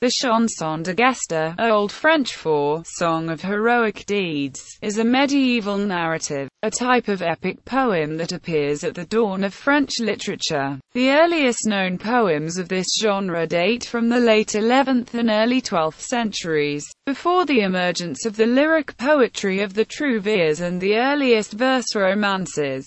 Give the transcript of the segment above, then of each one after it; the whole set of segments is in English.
The Chanson, geste, Old French for song of heroic deeds, is a medieval narrative, a type of epic poem that appears at the dawn of French literature. The earliest known poems of this genre date from the late 11th and early 12th centuries, before the emergence of the lyric poetry of the trouvères and the earliest verse romances.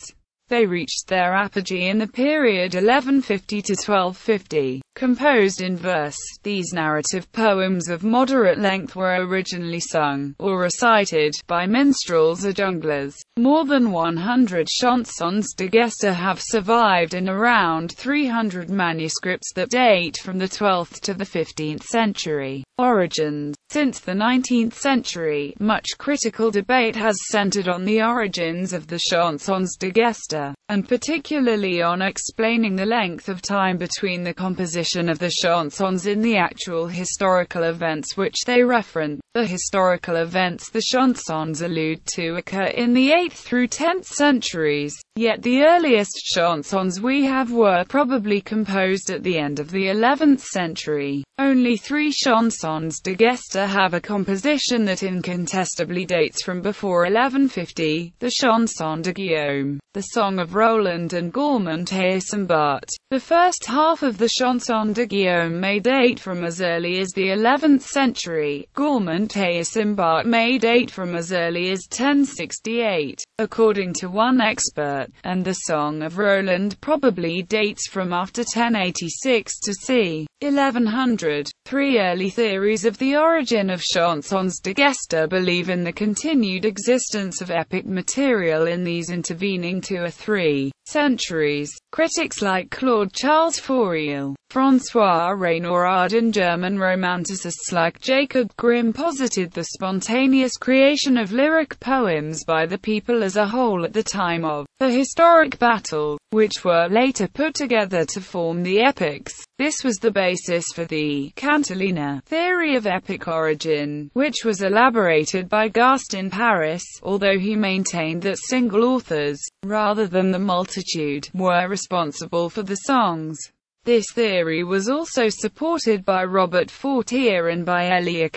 They reached their apogee in the period 1150 to 1250. Composed in verse, these narrative poems of moderate length were originally sung, or recited, by minstrels or jongleurs. More than 100 chansons de geste have survived in around 300 manuscripts that date from the 12th to the 15th century. Origins. Since the 19th century, much critical debate has centered on the origins of the chansons de geste, and particularly on explaining the length of time between the composition of the chansons in the actual historical events which they reference. The historical events the chansons allude to occur in the 8th through 10th centuries, yet the earliest chansons we have were probably composed at the end of the 11th century. Only 3 chansons de geste have a composition that incontestably dates from before 1150, the Chanson de Guillaume, the Song of Roland and Gourmand et Simbart. The first half of the Chanson de Guillaume may date from as early as the 11th century. Gourmand et Simbart may date from as early as 1068, according to one expert, and the Song of Roland probably dates from after 1086 to c. 1100. 3 early theories of the origin of chansons de geste believe in the continued existence of epic material in these intervening 2 or 3 centuries. Critics like Claude Charles Fouriel, François Reynaud, and German romanticists like Jacob Grimm posited the spontaneous creation of lyric poems by the people as a whole at the time of the historic battle, which were later put together to form the epics. This was the basis for the Catalina theory of epic origin, which was elaborated by Geste in Paris, although he maintained that single authors, rather than the multitude, were responsible for the songs. This theory was also supported by Robert Fortier and by Élie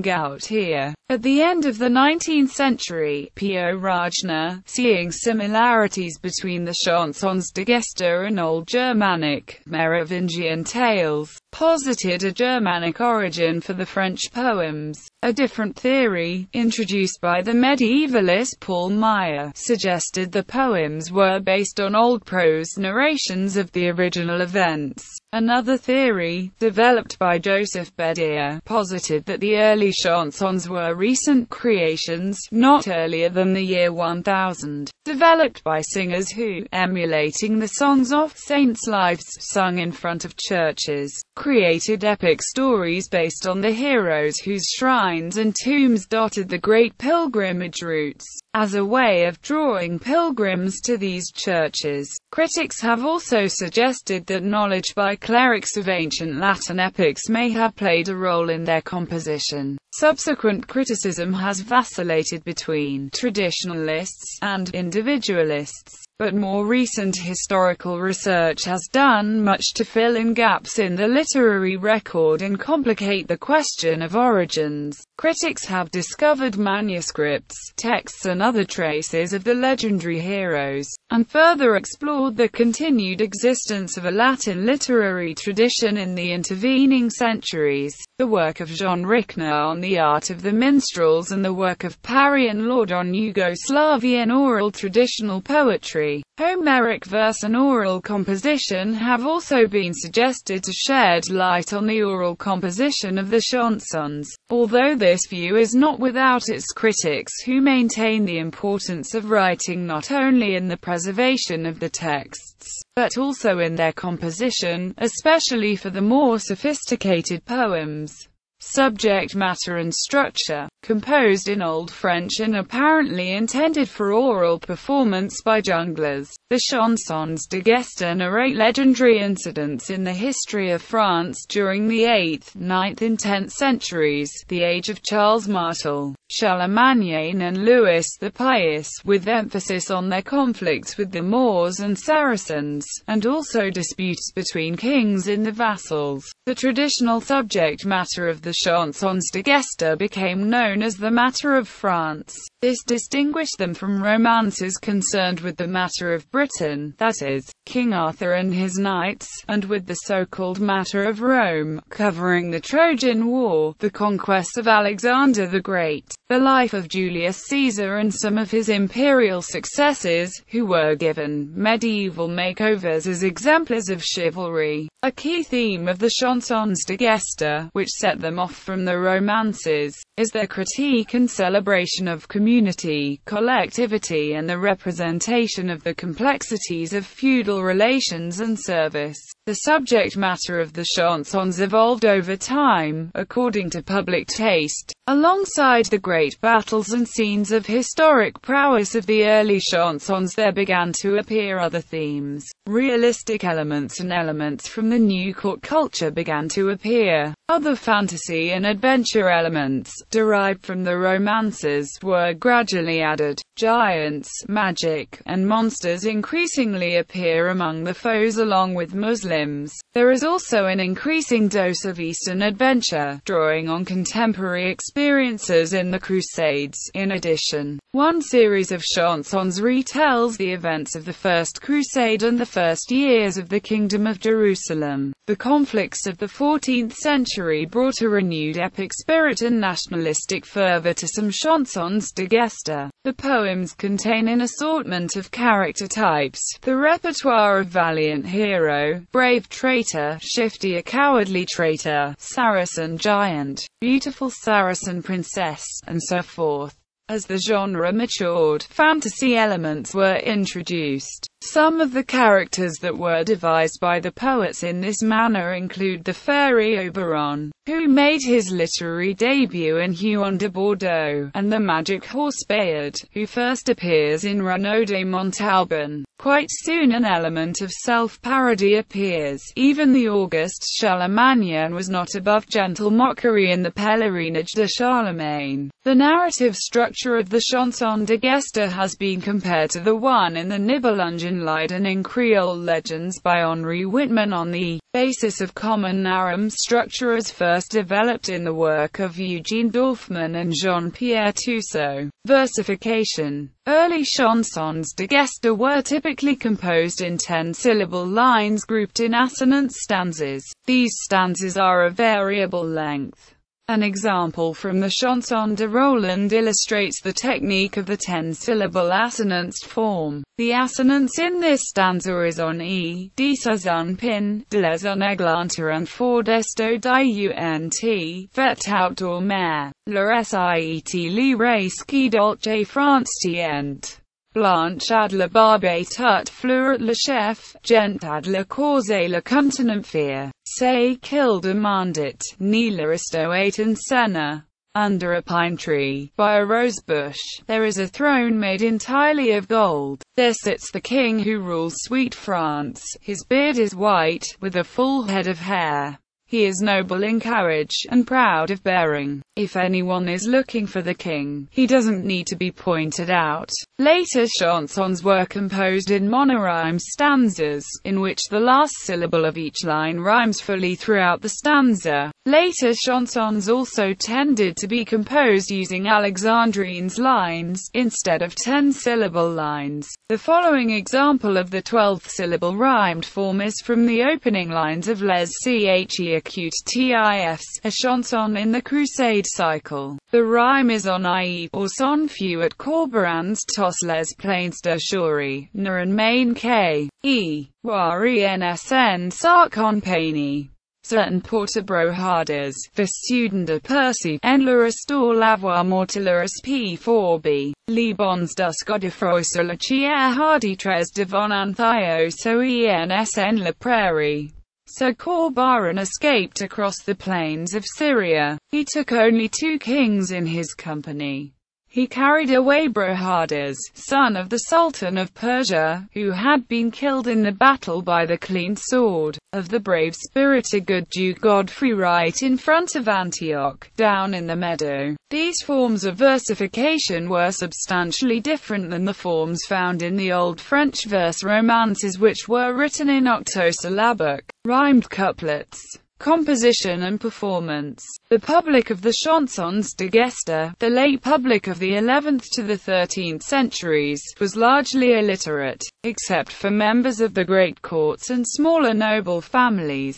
Gautier. At the end of the 19th century, P.O. Rajner, seeing similarities between the chansons de geste and Old Germanic, Merovingian tales, posited a Germanic origin for the French poems. A different theory, introduced by the medievalist Paul Meyer, suggested the poems were based on old prose narrations of the original events. Another theory, developed by Joseph Bédier, posited that the early chansons were recent creations, not earlier than the year 1000, developed by singers who, emulating the songs of saints' lives sung in front of churches, created epic stories based on the heroes whose shrines and tombs dotted the great pilgrimage routes. As a way of drawing pilgrims to these churches, critics have also suggested that knowledge by clerics of ancient Latin epics may have played a role in their composition. Subsequent criticism has vacillated between traditionalists and individualists, but more recent historical research has done much to fill in gaps in the literary record and complicate the question of origins. Critics have discovered manuscripts, texts and other traces of the legendary heroes, and further explored the continued existence of a Latin literary tradition in the intervening centuries. The work of Jean Rickner on the art of the minstrels and the work of Parry and Lord on Yugoslavian oral traditional poetry, Homeric verse and oral composition have also been suggested to shed light on the oral composition of the chansons, although this view is not without its critics who maintain the importance of writing not only in the preservation of the texts, but also in their composition, especially for the more sophisticated poems. Subject matter and structure. composed in Old French and apparently intended for oral performance by jongleurs. The chansons de geste narrate legendary incidents in the history of France during the 8th, 9th and 10th centuries, the age of Charles Martel, Charlemagne and Louis the Pious, with emphasis on their conflicts with the Moors and Saracens, and also disputes between kings and the vassals. The traditional subject matter of the chansons de geste became known as the matter of France. This distinguished them from romances concerned with the matter of Britain, that is, King Arthur and his knights, and with the so-called matter of Rome, covering the Trojan War, the conquest of Alexander the Great, the life of Julius Caesar and some of his imperial successors, who were given medieval makeovers as exemplars of chivalry. A key theme of the chansons de geste, which set them off from the romances, is their critique and celebration of community, collectivity and the representation of the complexities of feudal relations and service. The subject matter of the chansons evolved over time, according to public taste. Alongside the great battles and scenes of historic prowess of the early chansons, there began to appear other themes. Realistic elements and elements from the new court culture began to appear. Other fantasy and adventure elements, derived from the romances, were gradually added. Giants, magic, and monsters increasingly appear among the foes along with Muslims. There is also an increasing dose of Eastern adventure, drawing on contemporary experiences in the Crusades. In addition, one series of chansons retells the events of the First Crusade and the first years of the Kingdom of Jerusalem. The conflicts of the 14th century brought a renewed epic spirit and nationalistic fervor to some chansons de geste. The poems contain an assortment of character types, the repertoire of valiant hero, brave traitor, shifty or cowardly traitor, Saracen giant, beautiful Saracen princess, and so forth. As the genre matured, fantasy elements were introduced. Some of the characters that were devised by the poets in this manner include the fairy Oberon, who made his literary debut in Huon de Bordeaux, and the magic horse Bayard, who first appears in Renaud de Montalban. Quite soon an element of self-parody appears. Even the august Charlemagne was not above gentle mockery in the Pèlerinage de Charlemagne. The narrative structure of the chanson de geste has been compared to the one in the Nibelungen Leiden in Creole legends by Henri Whitman on the basis of common narrum structure as first developed in the work of Eugene Dorfman and Jean-Pierre Tussaud. Versification. Early chansons de geste were typically composed in 10-syllable lines grouped in assonant stanzas. These stanzas are of variable length. An example from the Chanson de Roland illustrates the technique of the 10-syllable assonance form. The assonance in this stanza is on E, D sus un pin, de les un églantère and for desto diunt, vet out dormer, le recited li re ski dolce France tient. Blanche ad la barbe tut fleuret le chef, gent ad la cause le continent fear, say kill demandit, ni l'aristo en senna. Under a pine tree, by a rose bush, there is a throne made entirely of gold. There sits the king who rules sweet France. His beard is white, with a full head of hair. He is noble in carriage, and proud of bearing. If anyone is looking for the king, he doesn't need to be pointed out. Later chansons were composed in monorhyme stanzas, in which the last syllable of each line rhymes fully throughout the stanza. Later chansons also tended to be composed using Alexandrines lines, instead of 10-syllable lines. The following example of the 12th syllable rhymed form is from the opening lines of Les Che Acute Tifs, a chanson in the Crusade Cycle. The rhyme is on I, or son fuit corborans tos les plains de Shuri, Nuren main K. E. Warsn sarcon pani. Certain portabrohades, the student de Percy, en le restore l'avoir mortilleris P4B. Les bons dus godefroy sur la chier hardy tres devant anthio so ens en la prairie. so Corbaran escaped across the plains of Syria. He took only 2 kings in his company. He carried away Brodhadus, son of the Sultan of Persia, who had been killed in the battle by the clean sword of the brave-spirited good Duke Godfrey right in front of Antioch, down in the meadow. These forms of versification were substantially different than the forms found in the Old French verse romances, which were written in octosyllabic, rhymed couplets. Composition and performance. The public of the Chansons.De, the late public of the 11th to the 13th centuries, was largely illiterate, except for members of the great courts and smaller noble families.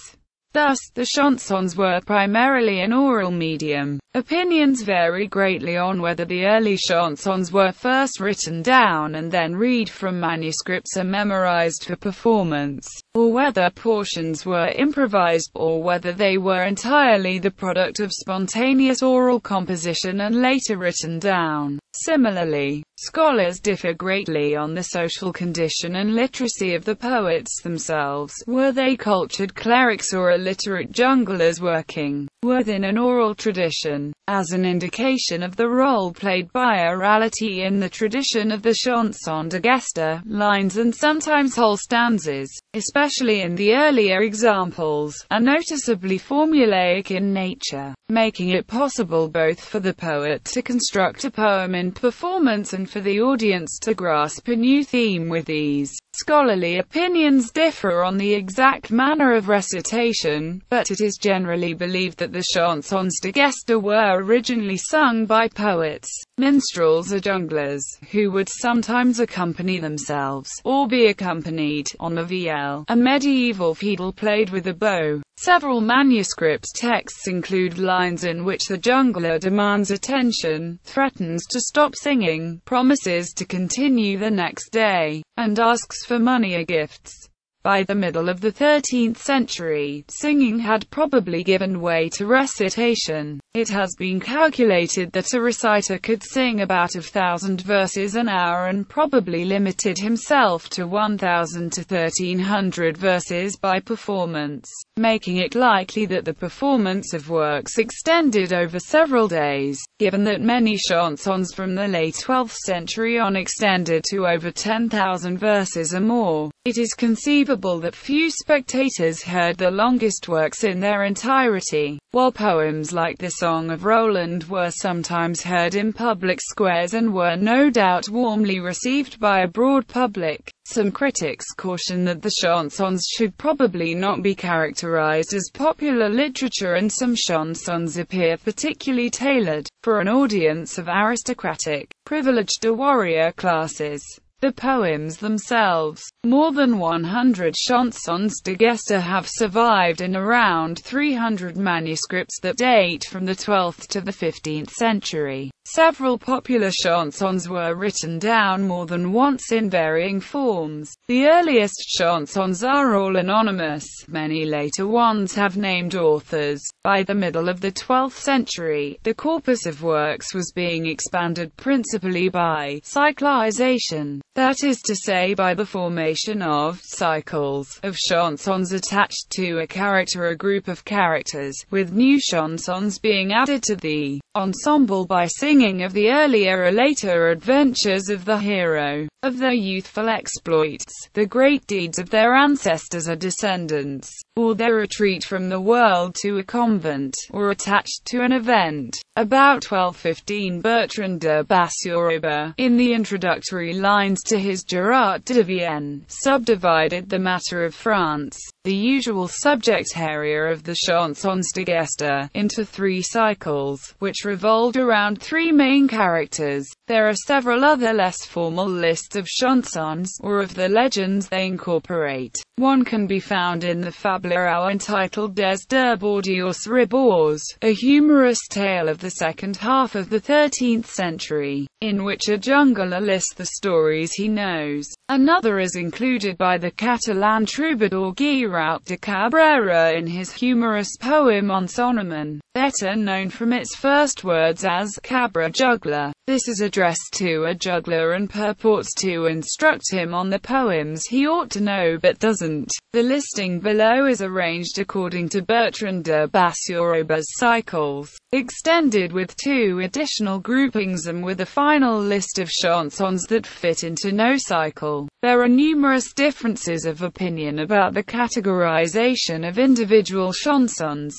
Thus, the chansons were primarily an oral medium. Opinions vary greatly on whether the early chansons were first written down and then read from manuscripts or memorized for performance, or whether portions were improvised, or whether they were entirely the product of spontaneous oral composition and later written down. Similarly, scholars differ greatly on the social condition and literacy of the poets themselves. Were they cultured clerics or illiterate jongleurs working within an oral tradition? As an indication of the role played by orality in the tradition of the Chanson.De, lines and sometimes whole stanzas, especially in the earlier examples, are noticeably formulaic in nature, making it possible both for the poet to construct a poem in performance and for the audience to grasp a new theme with ease. Scholarly opinions differ on the exact manner of recitation, but it is generally believed that the Chansons.De were originally sung by poets, minstrels or jongleurs, who would sometimes accompany themselves, or be accompanied, on a vielle, a medieval fiddle played with a bow. Several manuscript texts include lines in which the jongleur demands attention, threatens to stop singing, promises to continue the next day, and asks for money or gifts. By the middle of the 13th century, singing had probably given way to recitation. It has been calculated that a reciter could sing about 1,000 verses an hour and probably limited himself to 1,000 to 1,300 verses by performance, making it likely that the performance of works extended over several days. Given that many chansons from the late 12th century on extended to over 10,000 verses or more, it is conceivable that few spectators heard the longest works in their entirety, while poems like the Song of Roland were sometimes heard in public squares and were no doubt warmly received by a broad public. Some critics caution that the chansons should probably not be characterized as popular literature, and some chansons appear particularly tailored for an audience of aristocratic, privileged or warrior classes. The poems themselves, more than 100 Chansons.De have survived in around 300 manuscripts that date from the 12th to the 15th century. Several popular chansons were written down more than once in varying forms. The earliest chansons are all anonymous. Many later ones have named authors. By the middle of the 12th century, the corpus of works was being expanded principally by cyclization, that is to say by the formation of cycles of chansons attached to a character or group of characters, with new chansons being added to the ensemble by singing of the earlier or later adventures of the hero, of their youthful exploits, the great deeds of their ancestors or descendants, or their retreat from the world to a convent, or attached to an event. About 1215, Bertrand de Bassouribe, in the introductory lines to his Geste de Vienne, subdivided the matter of France, the usual subject area of the Chansons.De, into 3 cycles, which revolved around 3 main characters. There are several other less formal lists of chansons, or of the legends they incorporate. One can be found in the Fableau entitled Des de Bordeaux Ribords, a humorous tale of the second half of the 13th century, in which a jongleur lists the stories he knows. Another is included by the Catalan troubadour Guiraut de Cabrera in his humorous poem on Sonoman, better known from its first words as Cabra Juggler. This is addressed to a juggler and purports to instruct him on the poems he ought to know but doesn't. present. The listing below is arranged according to Bertrand de Bassourbe's cycles, extended with 2 additional groupings and with a final list of chansons that fit into no cycle. There are numerous differences of opinion about the categorization of individual chansons.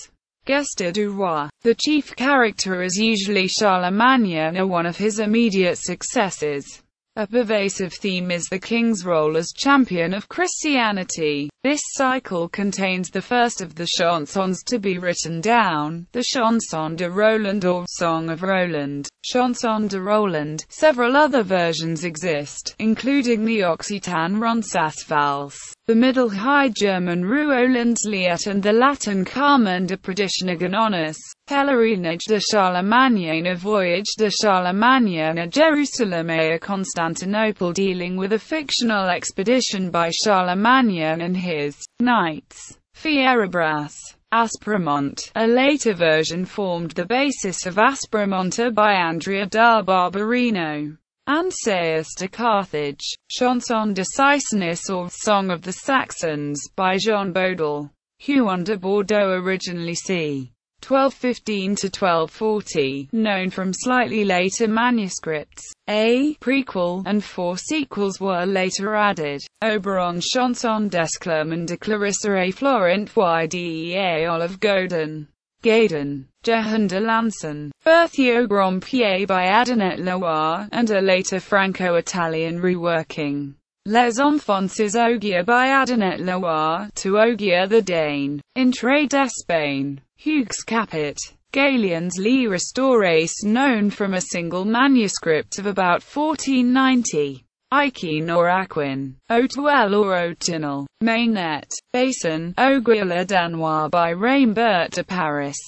Geste du roi. The chief character is usually Charlemagne or one of his immediate successors. A pervasive theme is the king's role as champion of Christianity. This cycle contains the first of the chansons to be written down, the Chanson de Roland or Song of Roland. Chanson de Roland. Several other versions exist, including the Occitan romances, the Middle High German Rolandslied and the Latin Carmen de Predicatione, Pèlerinage de Charlemagne, Voyage de Charlemagne à Jerusalem et Constantinople, dealing with a fictional expedition by Charlemagne and his knights. Fierabras. Aspremont. A later version formed the basis of Aspromonte by Andrea da Barberino. Ancaeus de Carthage. Chanson de Saxonis or Song of the Saxons, by Jean Baudel. Huon de Bordeaux, originally c. 1215 to 1240, known from slightly later manuscripts. A prequel and 4 sequels were later added. Oberon Chanson d'Esclarmonde de Clarissa et Florent Ydea Olive Gaudin. Jehan de Lanson. Berthier Grand Pied by Adenet Loire, and a later Franco-Italian reworking. Les Enfances Ogier by Adenet Loire, to Ogier the Dane. Entrée d'Espagne. Hugues Capet. Galien's Les Restaurés, known from a single manuscript of about 1490. Aikin or Aquin. Autuel or Autunel. Mainet. Basin. Auguille Danois by Raimbert de Paris.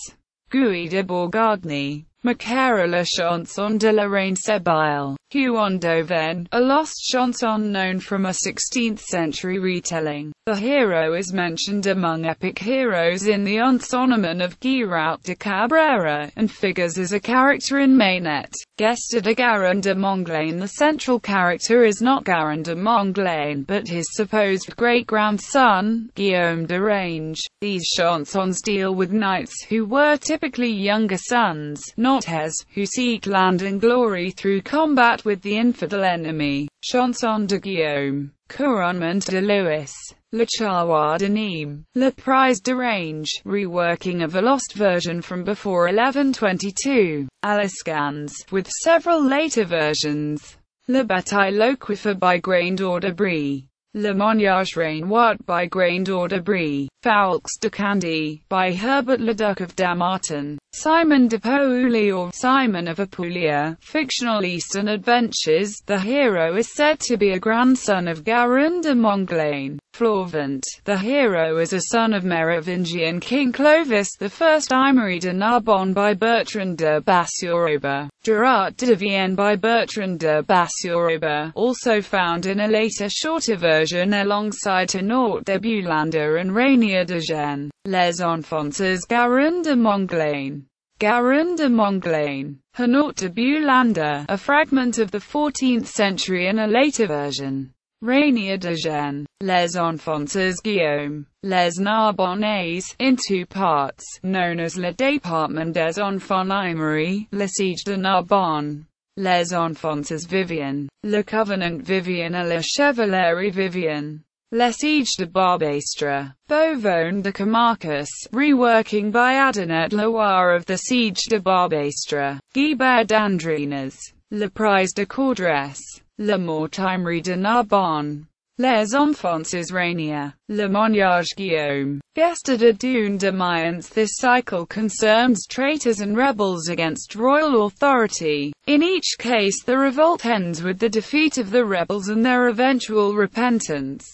Guy de Bourgogne. Macara la chanson de la reine Sébile. Huon d'Auvergne, a lost chanson known from a 16th century retelling. The hero is mentioned among epic heroes in the Ensonomon of Guiraut de Cabrera, and figures as a character in Mainet. Geste de Garin de Montglain. The central character is not Garin de Montglain, but his supposed great-grandson, Guillaume de Range. These chansons deal with knights who were typically younger sons, not heirs, who seek land and glory through combat with the infidel enemy. Chanson de Guillaume. Couronnement de Louis. Le Charrois de Nîmes. Le Prise de Range. Reworking of a lost version from before 1122. Aliscans, with several later versions. Le Bataille Loquifer by Graindor de Brie. Le Moniage Rainois by Graindor de Brie. Faux de Candy, by Herbert Leduc of Damartin. Simon de Pouilly or Simon of Apulia. Fictional Eastern adventures. The hero is said to be a grandson of Garin de Montglain. Flauvent. The hero is a son of Merovingian King Clovis I. Imeri de Narbonne by Bertrand de Bassourbe. Gerard de Vienne by Bertrand de Bassourbe, also found in a later shorter version alongside Tenort de Bulander and Rainier de Gênes. Les Enfances Garin de Montglain. Garin de Montglain. Henort de Bulander, a fragment of the 14th century in a later version. Rainier de Gênes. Les Enfances Guillaume. Les Narbonnais, in 2 parts, known as Le Département des Enfants Imeri, Le Siege de Narbonne. Les Enfances Vivian. Le Covenant Vivian et la Chevalerie Vivian. Le Siege de Barbastre. Beauvone de Camarcus, reworking by Adenet Loire of the Siege de Barbastre. Guibert d'Andrines. Le Prise de Cordres. Le Mortimerie de Narbonne. Les Enfances Rainier. Le Moniage Guillaume. Geste de Dune de Mayence. This cycle concerns traitors and rebels against royal authority. In each case the revolt ends with the defeat of the rebels and their eventual repentance.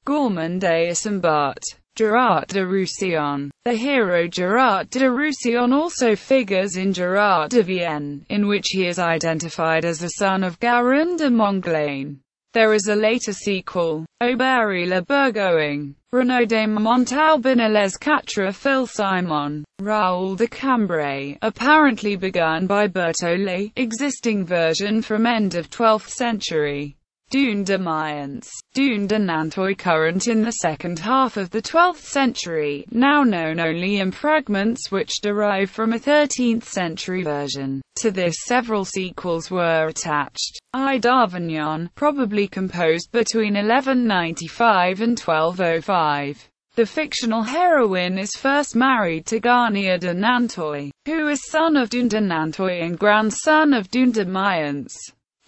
Gourmand et Isambart. Gerard de Roussillon. The hero Gerard de Roussillon also figures in Gerard de Vienne, in which he is identified as the son of Garin de Montglain. There is a later sequel, Aubry le Bourgoing. Renaud de Montalban et les Quatre Fils Simon. Raoul de Cambrai, apparently begun by Berthollet, existing version from end of 12th century. De Mayence, de Nanteuil, current in the second half of the 12th century, now known only in fragments which derive from a 13th century version. To this several sequels were attached. d'Avignon, probably composed between 1195 and 1205. The fictional heroine is first married to Garnier de Nanteuil, who is son of Dune de Nanteuil and grandson of Dune de Mayence.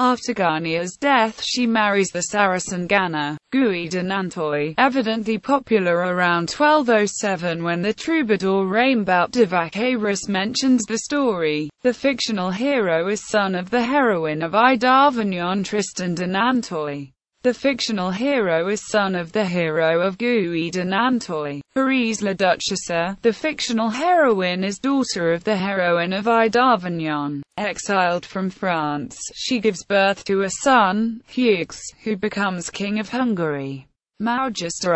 After Garnier's death she marries the Saracen Ganna, Guy de Nanteuil, evidently popular around 1207 when the troubadour Raimbout de Vaqueros mentions the story. The fictional hero is son of the heroine of d'Avignon, Tristan de Nanteuil. The fictional hero is son of the hero of Guy de Nanteuil. Paris La Duchesse. The fictional heroine is daughter of the heroine of d'Avignon. Exiled from France, she gives birth to a son, Hugues, who becomes king of Hungary. Magister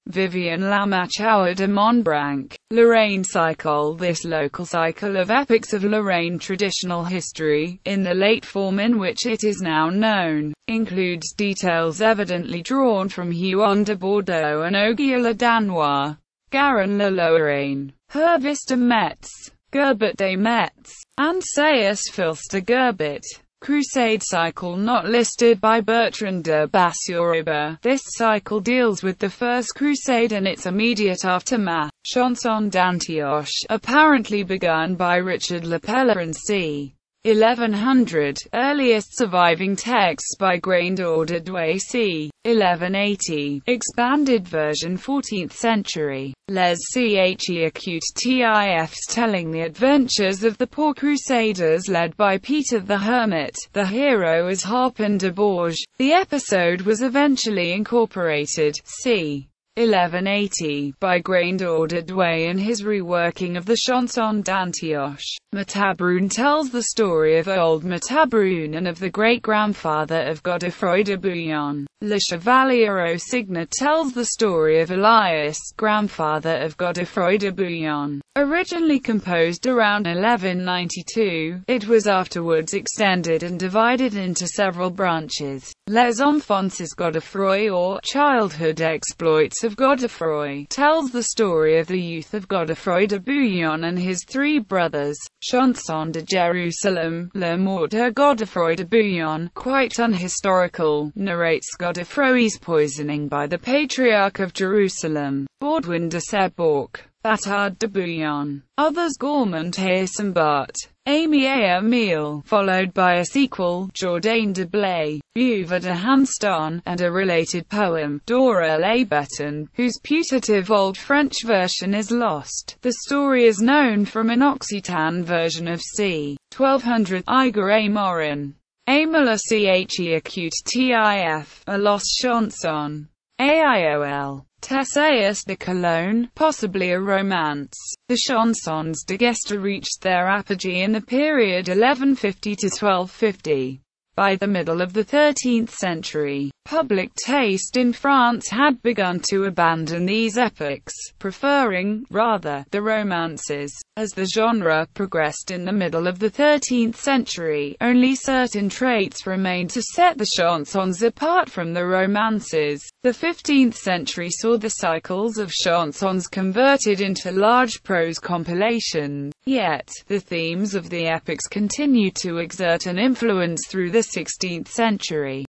Vivian Lamachauer de Montbranc. Lorraine Cycle. This local cycle of epics of Lorraine traditional history, in the late form in which it is now known, includes details evidently drawn from Huon de Bordeaux and Ogier le Danois, Garin le Lorraine, Herbis de Metz, Gerbet de Metz, and Sayus Fils de Gerbet. Crusade Cycle not listed by Bertrand de Bassouribe. This cycle deals with the First Crusade and its immediate aftermath. Chanson d'Antioche, apparently begun by Richard Le Pellerin c. 1100, earliest surviving texts by Grandeur-de c. 1180, expanded version 14th century. Les Acute Tifs telling the adventures of the poor crusaders led by Peter the Hermit. The hero is Harpin de Bourges. The episode was eventually incorporated, c. 1180, by Grandeur-de in his reworking of the Chanson d'Antioche. Matabron tells the story of old Matabron and of the great-grandfather of Godefroy de Bouillon. Le Chevalier au Cygne tells the story of Elias, grandfather of Godefroy de Bouillon. Originally composed around 1192, it was afterwards extended and divided into several branches. Les Enfances Godefroy, or Childhood Exploits of Godefroy, tells the story of the youth of Godefroy de Bouillon and his three brothers. Chanson de Jérusalem, La Mort de Godefroy de Bouillon, quite unhistorical, narrates Godefroy's poisoning by the Patriarch of Jerusalem, Baudouin de Sebourg. Bâtard de Bouillon. Others Gourmand Hayesambart, Amy A. Emile, followed by a sequel, Jourdain de Blay, Buva de Hanston, and a related poem, Dora la Bretonne, whose putative Old French version is lost. The story is known from an Occitan version of c. 1200, Iger et Morin. Aimala Acute Tif, a lost chanson. Aiol. Thessaios de Cologne, possibly a romance. The chansons de geste reached their apogee in the period 1150 to 1250. By the middle of the 13th century, public taste in France had begun to abandon these epics, preferring, rather, the romances. As the genre progressed in the middle of the 13th century, only certain traits remained to set the chansons apart from the romances. The 15th century saw the cycles of chansons converted into large prose compilations. Yet, the themes of the epics continued to exert an influence through the 16th century.